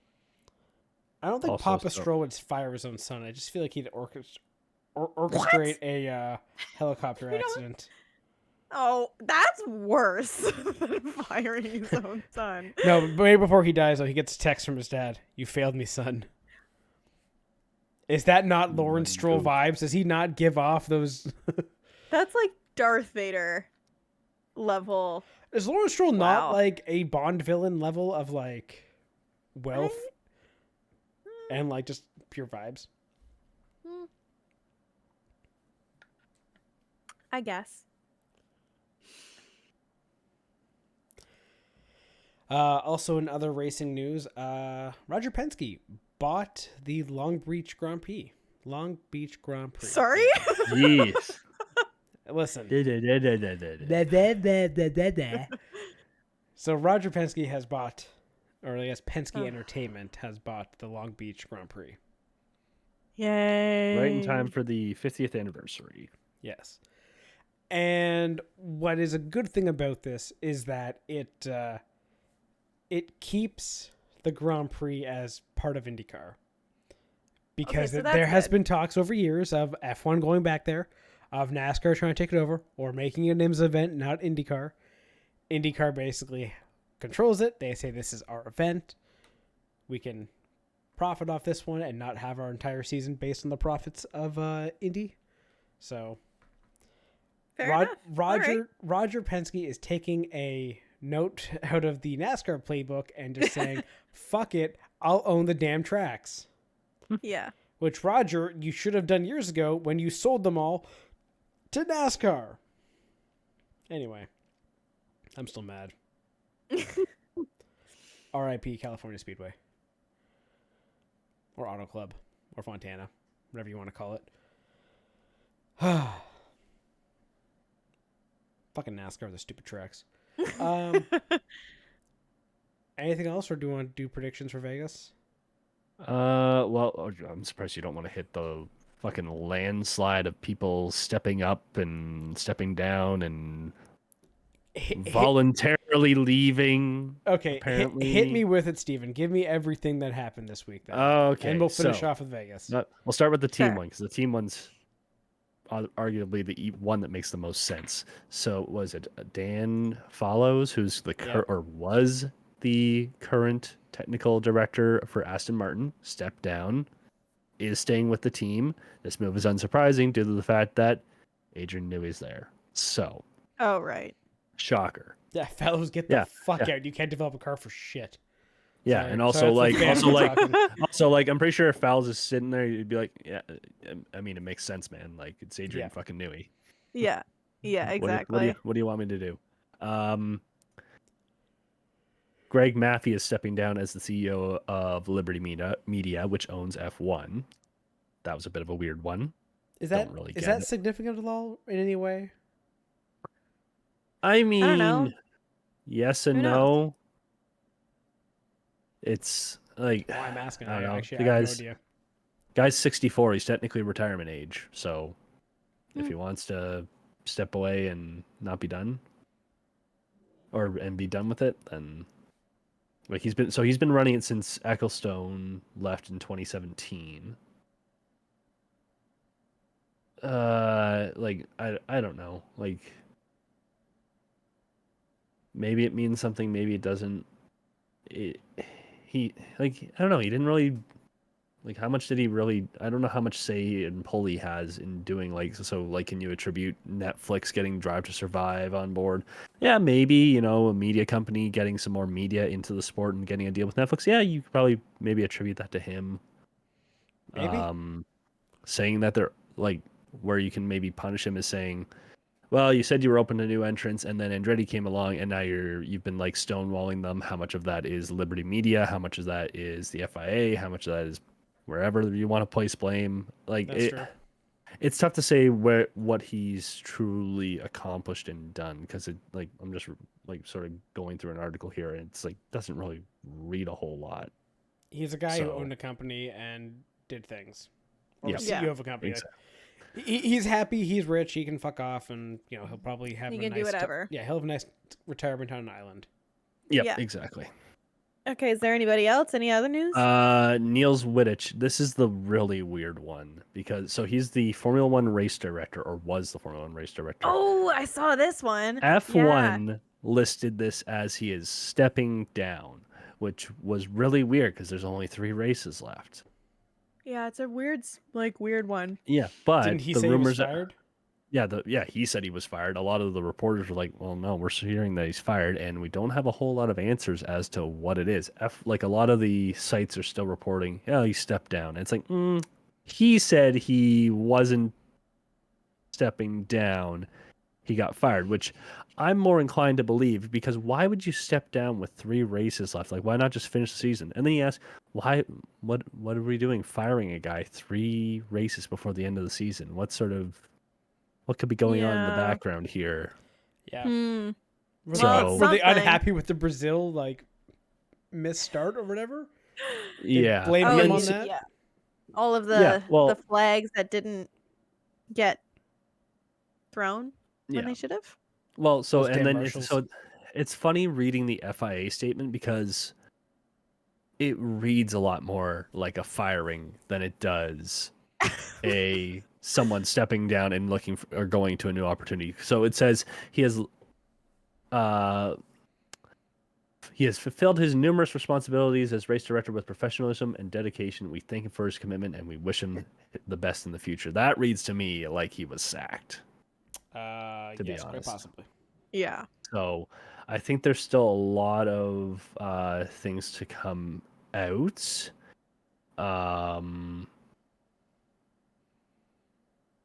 C: I don't think
D: Also,
C: Papa
D: so-
C: Stroll would fire his own son. I just feel like he'd orchestrate a helicopter
E: We don't-
C: accident.
E: Oh, that's worse than firing his own son.
C: No, but way before he dies, though, he gets a text from his dad. You failed me, son. Is that not Lawrence Stroll
D: Oof.
C: vibes? Does he not give off those?
E: That's like Darth Vader level.
C: Is Lawrence Stroll not
E: Wow.
C: like a Bond villain level of like wealth and like just pure vibes?
E: I guess.
C: Also, in other racing news, Roger Penske bought the Long Beach Grand Prix. Long Beach Grand Prix.
E: Sorry?
D: Jeez.
C: Listen.
D: Da-da-da-da-da-da.
C: So Roger Penske has bought, or I guess Penske
E: Oh.
C: Entertainment has bought the Long Beach Grand Prix.
E: Yay.
D: Right in time for the 50th anniversary.
C: Yes. And what is a good thing about this is that it keeps the Grand Prix as part of IndyCar. Because
E: so that's
C: there has
E: good.
C: been talks over years of F1 going back there, of NASCAR trying to take it over, or making it an IMSA event, not IndyCar. IndyCar basically controls it. They say this is our event. We can profit off this one and not have our entire season based on the profits of Indy. So
E: Fair enough. All right.
C: Roger Penske is taking a note out of the NASCAR playbook and just saying, fuck it, I'll own the damn tracks.
E: Yeah.
C: Which, Roger, you should have done years ago when you sold them all to NASCAR. Anyway, I'm still mad. R.I.P. California Speedway. Or Auto Club. Or Fontana. Whatever you want to call it. Fucking NASCAR, the stupid tracks. Anything else, or do you want to do predictions for Vegas?
D: Well, I'm surprised you don't want to hit the fucking landslide of people stepping up and stepping down and voluntarily leaving.
C: Okay,
D: apparently.
C: hit me with it, Steven. Give me everything that happened this week, then.
D: Okay,
C: And we'll finish
D: so,
C: off with Vegas.
D: We'll start with the team
E: Sure.
D: one, because the team one's arguably the one that makes the most sense. So was it Dan Follows, who's the
C: Yep.
D: or was the current technical director for Aston Martin, stepped down, is staying with the team. This move is unsurprising due to the fact that Adrian Newey's there. So,
E: Oh, right.
D: shocker.
C: Yeah, fellows, get the
D: Yeah,
C: fuck
D: yeah.
C: out. You can't develop a car for shit.
D: Yeah,
C: Sorry.
D: and
C: Sorry, that's the fans talking.
D: also like I'm pretty sure if Fowles is sitting there, you'd be like, yeah, I mean, it makes sense, man. Like, it's Adrian
C: Yeah.
D: fucking Newey.
E: Yeah. Yeah,
D: What do-
E: exactly.
D: what do you want me to do? Greg Maffey is stepping down as the CEO of Liberty Media, which owns F1. That was a bit of a weird one.
C: Is
D: Don't
C: that
D: really
C: is
D: get
C: that
D: it.
C: significant at all in any way?
D: I mean,
E: don't know.
D: yes and
E: Who knows?
D: no. It's like,
C: Oh, I'm asking.
D: I don't know.
C: Actually,
D: The
C: I have
D: guy's-
C: no idea.
D: guy's 64. He's technically retirement age. So if
E: Hmm.
D: he wants to step away and not be done, and be done with it, then like he's been running it since Ecclestone left in 2017. Like I don't know. Like maybe it means something, maybe it doesn't. I don't know. He didn't really like. How much did he really? I don't know how much say and pull he has in doing like. Can you attribute Netflix getting Drive to Survive on board? Yeah, maybe a media company getting some more media into the sport and getting a deal with Netflix. Yeah, you could probably maybe attribute that to him.
C: Maybe.
D: Saying that they're like where you can maybe punish him is saying, well, you said you were open to new entrants, and then Andretti came along, and now you've been like stonewalling them. How much of that is Liberty Media? How much of that is the FIA? How much of that is wherever you want to place blame? Like
C: That's true.
D: It's tough to say what he's truly accomplished and done because I'm just like sort of going through an article here and it's like doesn't really read a whole lot.
C: He's a guy who
D: So-
C: owned a company and did things. Or
D: Yeah.
C: was CEO
E: Yeah.
C: of a company.
D: Exactly.
C: He's happy. He's rich. He can fuck off, and he'll probably have
E: He
C: a
E: can
C: nice
E: do whatever.
C: he'll have a nice retirement on an island.
D: Yep,
E: Yeah.
D: exactly.
E: Okay, is there anybody else? Any other news?
D: Niels Wittich. This is the really weird one because he's the Formula One race director, or was the Formula One race director.
E: Oh, I saw this one.
D: F1 listed this as he is stepping down, which was really weird because there's only 3 races left.
E: Yeah, it's a weird one.
D: Yeah, but
C: Didn't he
D: the
C: say he was
D: rumors
C: fired?
D: he said he was fired. A lot of the reporters were like, "Well, no, we're hearing that he's fired, and we don't have a whole lot of answers as to what it is." Like a lot of the sites are still reporting, "Yeah, he stepped down." And it's like, he said he wasn't stepping down; he got fired, which I'm more inclined to believe because why would you step down with 3 races left? Like, why not just finish the season? And then he asked, "Why? What are we doing? Firing a guy 3 races before the end of the season? What could be going on in the
E: Yeah.
D: background here?"
C: Yeah.
E: Hmm.
C: Were,
D: So-
C: were they
E: something.
C: unhappy with the Brazil misstart or whatever?
D: Yeah.
C: blame
E: Oh,
C: him
E: you-
C: on that?
E: yeah. All of the
D: Yeah, well-
E: the flags that didn't get thrown when
D: Yeah.
E: they should have.
D: Well, so
C: Those
D: and
C: damn
D: then
C: marshals.
D: it's funny reading the FIA statement because it reads a lot more like a firing than it does someone stepping down and looking for, or going to a new opportunity. So it says he has fulfilled his numerous responsibilities as race director with professionalism and dedication. We thank him for his commitment and we wish him the best in the future. That reads to me like he was sacked. To be
C: Yes, quite
D: honest.
C: possibly.
E: Yeah.
D: So I think there's still a lot of things to come out.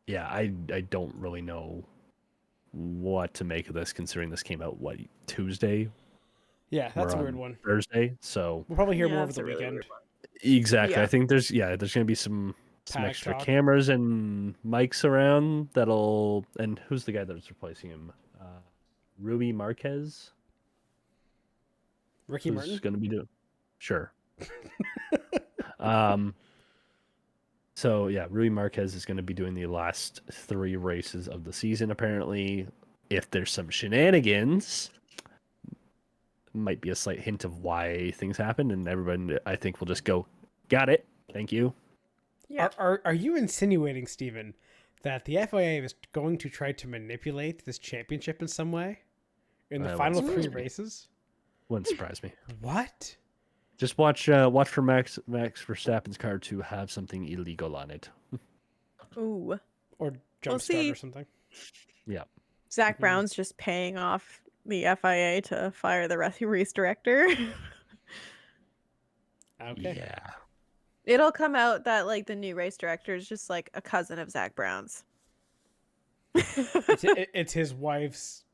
D: Yeah, I don't really know what to make of this, considering this came out Tuesday
C: Yeah, that's a
D: or
C: weird
D: on
C: one.
D: Thursday. So
C: We'll probably hear
E: Yeah,
C: more over
E: that's
C: the
E: a really
C: weekend.
E: weird one.
D: exactly,
E: Yeah.
D: I think there's going to be some
C: Paddock
D: extra
C: talk.
D: cameras and mics around and who's the guy that's replacing him? Rui Marquez.
C: Ricky
D: Who's
C: Martin?
D: going to be doing? Sure. So yeah, Rui Marquez is going to be doing the last 3 races of the season. Apparently, if there's some shenanigans, might be a slight hint of why things happen, and everyone I think will just go, "Got it, thank you."
E: Yeah.
C: Are you insinuating, Stephen, that the FIA is going to try to manipulate this championship in some way in the
D: That
C: final
D: wouldn't
C: 3
D: surprise me.
C: races?
D: Wouldn't surprise me.
C: What?
D: Just watch for Max Verstappen's car to have something illegal on it.
E: Ooh.
C: Or jump start
E: see.
C: or something?
D: Yeah.
E: Zach
C: Mhm.
E: Brown's just paying off the FIA to fire the race director.
C: Okay.
D: Yeah.
E: It'll come out that like the new race director is just like a cousin of Zach Brown's.
C: It's his wife's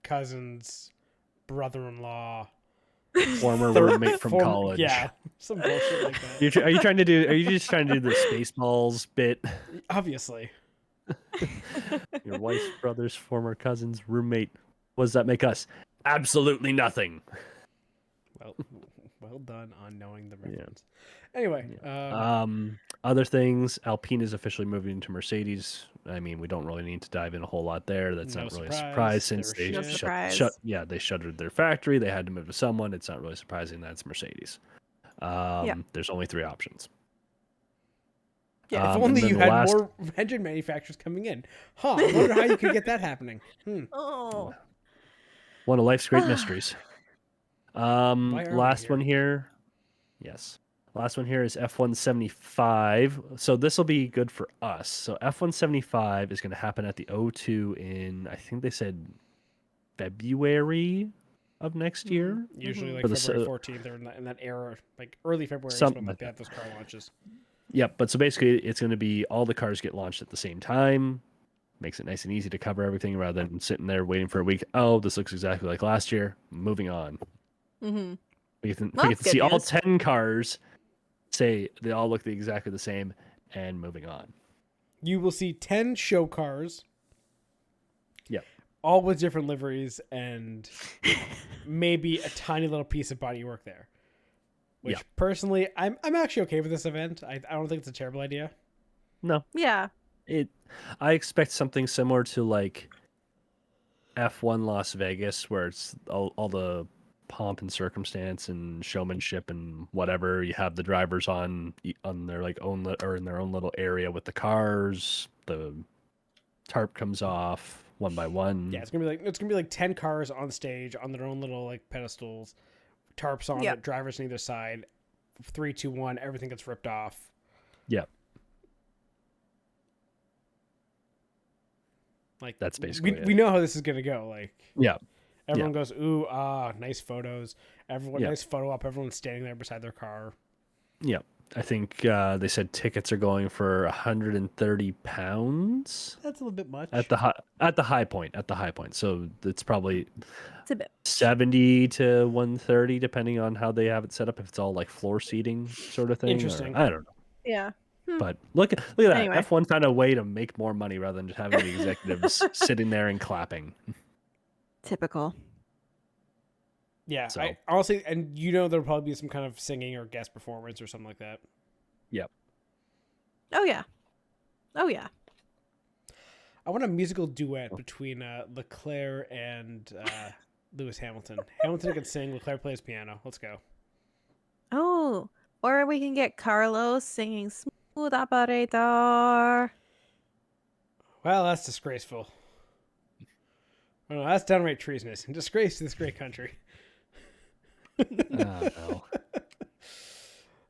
C: cousin's brother-in-law.
D: Former
C: Third-
D: roommate from
C: former-
D: college.
C: Yeah, some bullshit like that.
D: Are you trying to do? Are you just trying to do the Spaceballs bit?
C: Obviously.
D: Your wife's brother's former cousin's roommate. What does that make us? Absolutely nothing.
C: Well done on knowing the
D: Yeah.
C: reference. Anyway,
D: Other things. Alpine is officially moving into Mercedes. I mean, we don't really need to dive in a whole lot there. That's
C: No
D: not really a
C: surprise.
D: surprise since
C: They
D: they
C: were
E: No
C: shit.
E: surprise.
D: they shuttered their factory. They had to move to someone. It's not really surprising that's Mercedes. There's only 3 options.
C: yeah, if
D: and
C: only
D: then
C: you
D: the
C: had
D: last-
C: more engine manufacturers coming in. Huh, I wonder how you could get that happening.
E: Oh.
D: One of life's great mysteries.
C: are we
D: Last
C: here?
D: one here. Yes. Last one here is F175. So this will be good for us. So F175 is going to happen at the O2 in, I think they said February of next year.
C: Usually like
D: For the
C: February
D: s-
C: 14th or in that era, like early February is
D: Something
C: when
D: like
C: they
D: that.
C: have those car launches.
D: Yep. But so basically, it's going to be all the cars get launched at the same time. Makes it nice and easy to cover everything rather than sitting there waiting for a week. Oh, this looks exactly like last year. Moving on.
E: Mm-hmm.
D: We can
E: Well, that's
D: see
E: good
D: all
E: news.
D: 10 cars say they all look exactly the same and moving on.
C: you will see 10 show cars.
D: Yep.
C: All with different liveries and maybe a tiny little piece of bodywork there. Which personally, I'm actually okay with this event. I don't think it's a terrible idea.
D: No.
E: Yeah.
D: I expect something similar to like F1 Las Vegas, where it's all the pomp and circumstance and showmanship and whatever. You have the drivers on their like or in their own little area with the cars. The tarp comes off one by one.
C: Yeah, it's gonna be like 10 cars on stage on their own little like pedestals, tarps on it, drivers on either side. 3, 2, 1, everything gets ripped off.
D: Yep.
C: Like
D: that's basically it.
C: We know how this is gonna go. Like everyone
D: Yeah.
C: goes, ooh, nice photos. Everyone
D: Yeah.
C: nice photo op. Everyone's standing there beside their car.
D: Yep. I think they said tickets are going for £130
C: That's a little bit much.
D: at the high point. So it's probably
E: It's a bit.
D: 70 to 130 depending on how they have it set up. If it's all like floor seating sort of thing.
C: Interesting.
D: I don't know.
E: Yeah.
D: But look at that.
E: Anyway.
D: F1 found a way to make more money rather than just having the executives sitting there and clapping.
E: Typical.
C: Yeah,
D: So-
C: I honestly, and there'll probably be some kind of singing or guest performance or something like that.
D: Yep.
E: Oh yeah. Oh yeah.
C: I want a musical duet between Leclerc and Lewis Hamilton. Hamilton can sing, Leclerc plays piano. Let's go.
E: Oh, or we can get Carlos singing "Smooth Operator."
C: Well, that's disgraceful. Well, that's downright treasonous and disgrace to this great country.
D: No.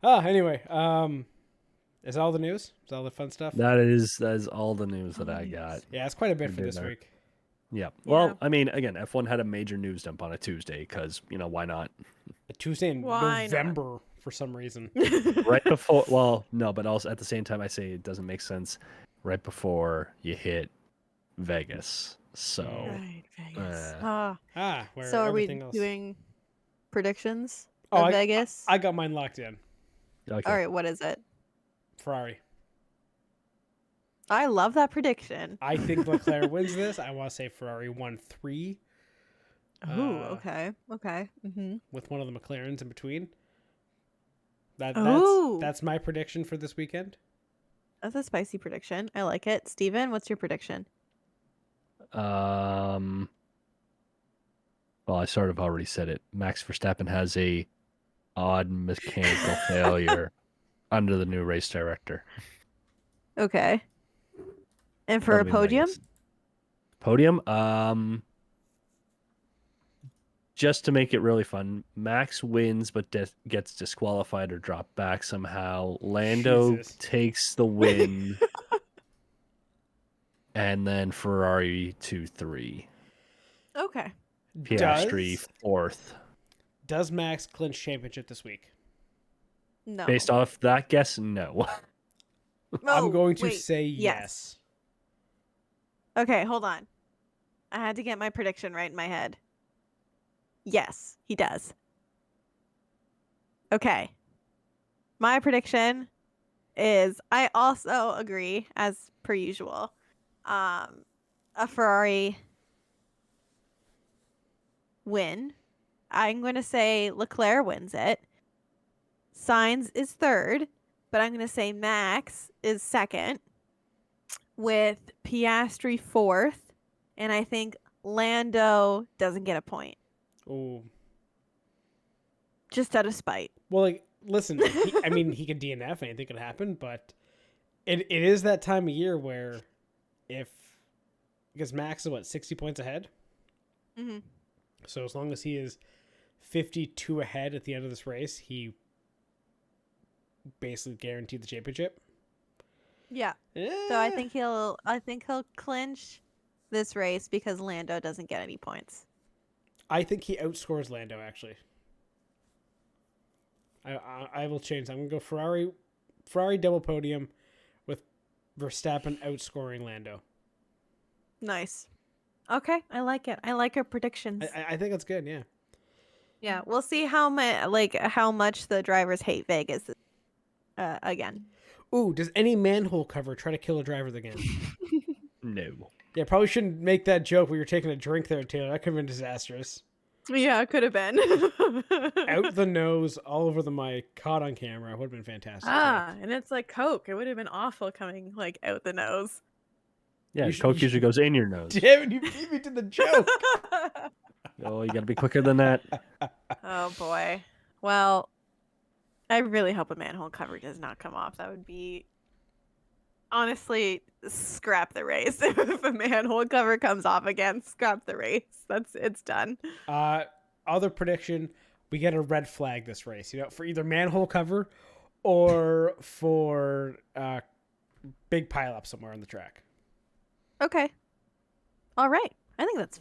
C: Anyway, is that all the news? Is that all the fun stuff?
D: That is all the news that I got.
C: Yeah, it's quite a bit for
D: did
C: this
D: there.
C: week.
D: Yeah. Well, I mean, again, F1 had a major news dump on a Tuesday because, why not?
C: A Tuesday in
E: Why not?
C: November for some reason.
D: Right before, well, no, but also at the same time, I say it doesn't make sense right before you hit Vegas. So,
E: Right, Vegas.
C: Where
E: So are we
C: everything else.
E: doing predictions
C: Oh,
E: of Vegas?
C: I got mine locked in.
D: okay.
E: All right, what is it?
C: Ferrari.
E: I love that prediction.
C: I think Leclerc wins this. I want to say Ferrari 1-3.
E: Oh, okay. Mm-hmm.
C: With one of the McLarens in between.
E: Ooh.
C: That's my prediction for this weekend.
E: That's a spicy prediction. I like it. Steven, what's your prediction?
D: Well, I sort of already said it. Max Verstappen has a odd mechanical failure under the new race director.
E: Okay. And for a
D: That'll be
E: podium?
D: Vegas. Podium? Just to make it really fun, Max wins but gets disqualified or dropped back somehow. Lando
C: Jesus.
D: takes the win. And then Ferrari 2-3.
E: Okay.
D: Piastri fourth.
C: Does Max clinch championship this week?
E: No.
D: Based off that guess, no.
C: I'm going to
E: wait.
C: say yes.
E: Okay, hold on. I had to get my prediction right in my head. Yes, he does. Okay. My prediction is I also agree, as per usual, a Ferrari win. I'm going to say Leclerc wins it. Sainz is third, but I'm going to say Max is second, with Piastri fourth, and I think Lando doesn't get a point.
C: Oh.
E: Just out of spite.
C: Well, like, listen, he could DNF, anything could happen, but it is that time of year where because Max is 60 points ahead?
E: Mm-hmm.
C: So as long as he is 52 ahead at the end of this race, he basically guaranteed the championship.
E: Yeah. So I think he'll clinch this race because Lando doesn't get any points.
C: I think he outscores Lando, actually. I will change that. I'm going to go Ferrari double podium with Verstappen outscoring Lando.
E: Nice. Okay, I like it. I like our predictions.
C: I think that's good, yeah.
E: Yeah, we'll see how much the drivers hate Vegas again.
C: Ooh, does any manhole cover try to kill a driver again?
D: No.
C: Yeah, probably shouldn't make that joke where you're taking a drink there, Taylor. That could have been disastrous.
E: Yeah, it could have been.
C: Out the nose, all over the mic, caught on camera. Would have been fantastic.
E: And it's like Coke. It would have been awful coming like out the nose.
D: Yeah, Coke usually goes in your nose.
C: Damn it, you beat me to the joke.
D: Oh, you gotta be quicker than that.
E: Oh boy. Well, I really hope a manhole cover does not come off. That would be honestly scrap the race. If a manhole cover comes off again, scrap the race. It's done.
C: Other prediction, we get a red flag this race, for either manhole cover or for big pile up somewhere on the track.
E: Okay. All right. I think that's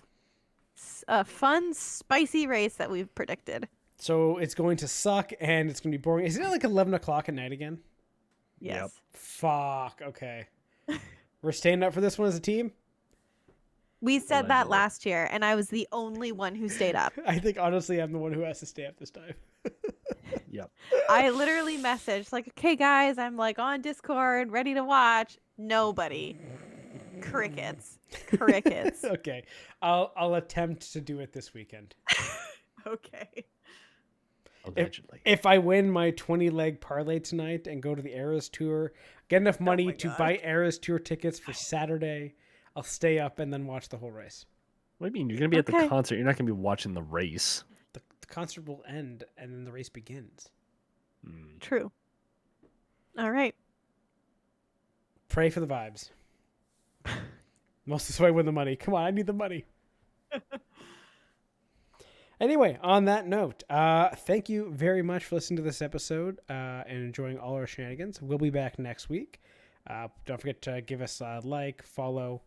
E: a fun, spicy race that we've predicted.
C: So it's going to suck and it's going to be boring. Isn't it like 11 o'clock at night again?
E: Yes.
D: Yep.
C: Fuck. Okay. We're staying up for this one as a team?
E: We said that
D: Allegedly.
E: last year, and I was the only one who stayed up.
C: I think, honestly, I'm the one who has to stay up this time.
D: Yep.
E: I literally messaged, like, okay, guys, I'm, like, on Discord, ready to watch. Nobody. Crickets. Crickets.
C: Okay. I'll attempt to do it this weekend.
E: Okay.
D: Allegedly.
C: If I win my 20-leg parlay tonight and go to the Eras Tour, get enough money
E: my
C: to
E: God.
C: buy Eras Tour tickets for Saturday, I'll stay up and then watch the whole race.
D: What do you mean? You're gonna be at
E: Okay.
D: the concert. You're not gonna be watching the race.
C: The concert will end and then the race begins.
E: True. All right.
C: Pray for the vibes. Most of the way win the money. Come on, I need the money. Anyway, on that note, thank you very much for listening to this episode and enjoying all our shenanigans. We'll be back next week. Don't forget to give us a like, follow,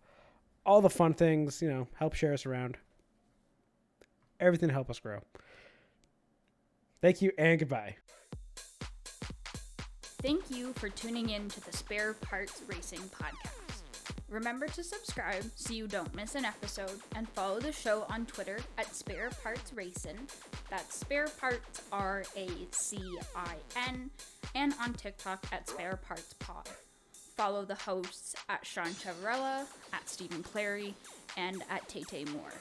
C: all the fun things, help share us around. Everything to help us grow. Thank you and goodbye.
A: Thank you for tuning in to the Spare Parts Racing Podcast. Remember to subscribe so you don't miss an episode, and follow the show on Twitter at Spare Parts Racing. That's Spare Parts RACIN, and on TikTok at Spare Parts Pod. Follow the hosts at Sean Chavarella, at Stephen Clary, and at Tay Moore.